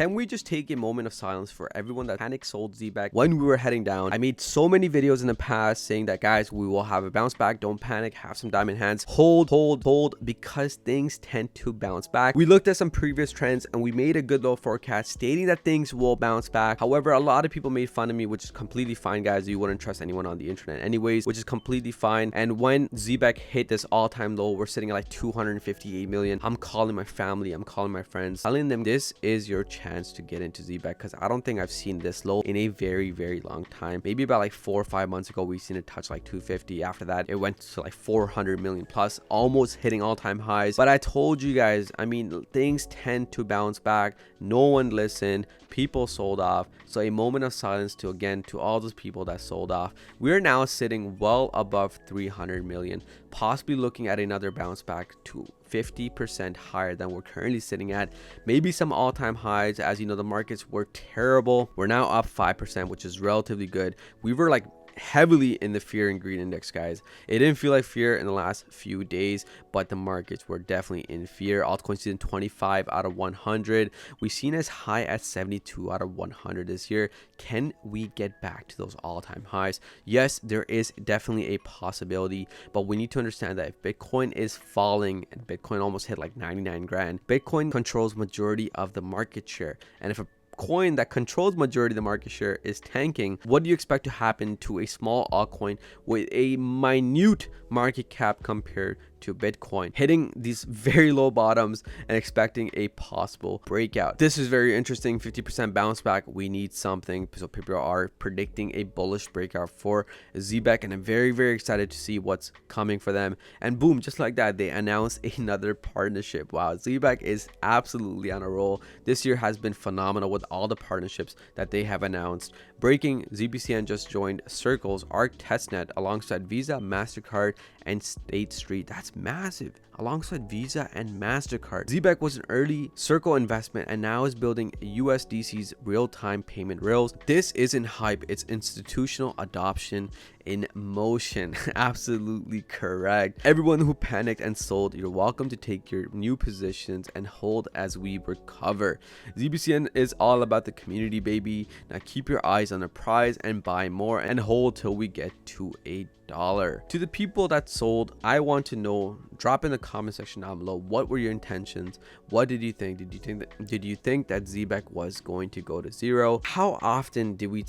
Can we just take a moment of silence for everyone that panic sold ZBEC when we were heading down? I made so many videos in the past saying that, guys, we will have a bounce back. Don't panic. Have some diamond hands. Hold, because things tend to bounce back. We looked at some previous trends and we made a good little forecast stating that things will bounce back. However, a lot of people made fun of me, which is completely fine, guys. You wouldn't trust anyone on the internet anyways, which is completely fine. And when ZBEC hit this all-time low, we're sitting at like 258 million. I'm calling my family, I'm calling my friends, telling them this is your chance to get into ZBEC, because I don't think I've seen this low in a very long time. Maybe about like 4 or 5 months ago we've seen it touch like 250. After that it went to like 400 million plus, almost hitting all-time highs. But I told you guys, I mean, things tend to bounce back. No one listened, people sold off. So a moment of silence to all those people that sold off. We're now sitting well above 300 million, possibly looking at another bounce back to 50% higher than we're currently sitting at. Maybe some all-time highs. As you know, the markets were terrible. We're now up 5%, which is relatively good. We were like heavily in the fear and greed index, guys. It didn't feel like fear in the last few days, but the markets were definitely in fear. Altcoins season 25 out of 100. We've seen as high as 72 out of 100 this year. Can we get back to those all-time highs? Yes, there is definitely a possibility, but we need to understand that if Bitcoin is falling, and Bitcoin almost hit like 99 grand, Bitcoin controls majority of the market share. And if a coin that controls majority of the market share is tanking, what do you expect to happen to a small altcoin with a minute market cap compared to Bitcoin, hitting these very low bottoms and expecting a possible breakout? This is very interesting. 50% bounce back. We need something. So people are predicting a bullish breakout for ZBEC, and I'm very excited to see what's coming for them. And boom, just like that, they announced another partnership. Wow, ZBEC is absolutely on a roll. This year has been phenomenal with all the partnerships that they have announced. Breaking, ZBCN just joined Circle's Arc testnet alongside Visa, MasterCard, and State Street. That's massive. Alongside Visa and MasterCard, ZBEC was an early Circle investment and now is building USDC's real-time payment rails. This isn't hype, it's institutional adoption in motion. Absolutely correct. Everyone who panicked and sold, you're welcome to take your new positions and hold as we recover. ZBCN is all about the community, baby. Now keep your eyes on the prize and buy more and hold till we get to $1. To the people that sold, I want to know, drop in the comment section down below, what were your intentions? What did you think? Did you think that ZBEC was going to go to zero? How often did we,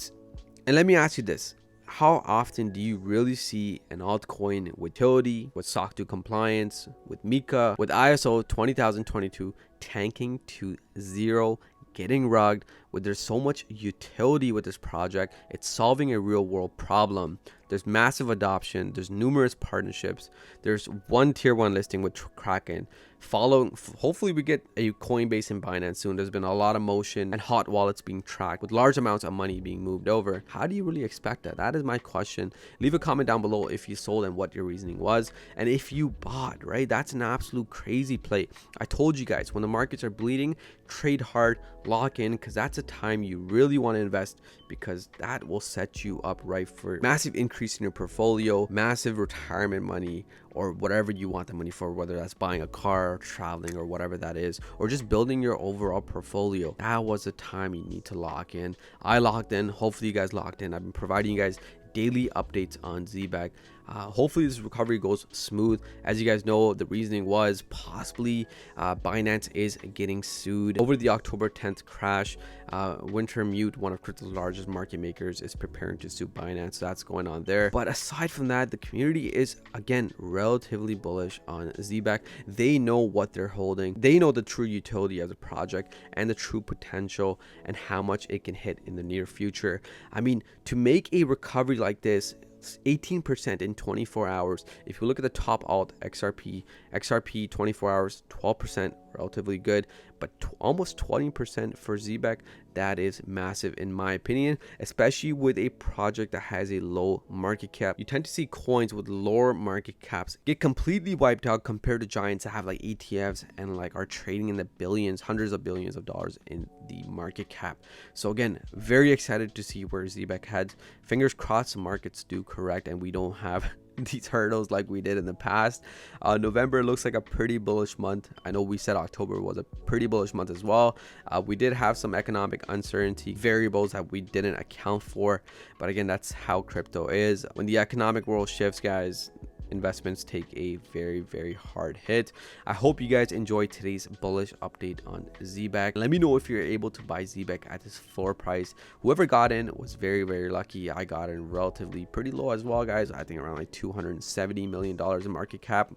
and let me ask you this, how often do you really see an altcoin with utility, with SOC 2 compliance, with Mika, with ISO 20022 tanking to zero, getting rugged, with there's so much utility with this project? It's solving a real world problem. There's massive adoption, there's numerous partnerships, there's one tier 1 listing with Kraken. Hopefully we get a Coinbase and Binance soon. There's been a lot of motion and hot wallets being tracked with large amounts of money being moved over. How do you really expect that? That is my question. Leave a comment down below if you sold and what your reasoning was, and if you bought, right? That's an absolute crazy play. I told you guys, when the markets are bleeding, trade hard, lock in, because that's a time you really want to invest, because that will set you up right for massive increase in your portfolio, massive retirement money, or whatever you want the money for, whether that's buying a car, traveling, or whatever that is, or just building your overall portfolio. That was the time you need to lock in. I locked in. Hopefully you guys locked in. I've been providing you guys daily updates on ZBEC. Hopefully this recovery goes smooth. As you guys know, the reasoning was possibly Binance is getting sued over the October 10th crash. Wintermute, one of crypto's largest market makers, is preparing to sue Binance. So that's going on there. But aside from that, the community is again relatively bullish on ZBEC. They know what they're holding. They know the true utility of the project and the true potential and how much it can hit in the near future. I mean, to make a recovery like this, 18% in 24 hours. If you look at the top alt, XRP 24 hours, 12%, relatively good, but almost 20% for ZBEC. That is massive in my opinion, especially with a project that has a low market cap. You tend to see coins with lower market caps get completely wiped out compared to giants that have like ETFs and like are trading in the billions, hundreds of billions of dollars in the market cap. So again, very excited to see where ZBEC heads. Fingers crossed the markets do correct and we don't have these hurdles like we did in the past. November looks like a pretty bullish month. I know we said October was a pretty bullish month as well. We did have some economic uncertainty variables that we didn't account for, but again, that's how crypto is. When the economic world shifts, guys, investments take a very hard hit. I hope you guys enjoyed today's bullish update on ZBEC. Let me know if you're able to buy ZBEC at this floor price. Whoever got in was very lucky. I got in relatively pretty low as well, guys. I think around like $270 million in market cap.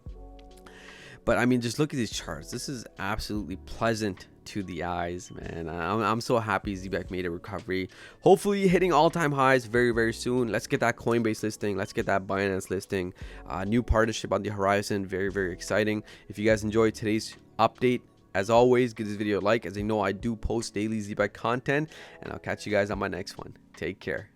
But I mean, just look at these charts. This is absolutely pleasant to the eyes, man. I'm so happy ZBEC made a recovery. Hopefully hitting all-time highs very soon. Let's get that Coinbase listing. Let's get that Binance listing. New partnership on the horizon. Very exciting. If you guys enjoyed today's update, as always, give this video a like, as I know I do post daily ZBEC content, and I'll catch you guys on my next one. Take care.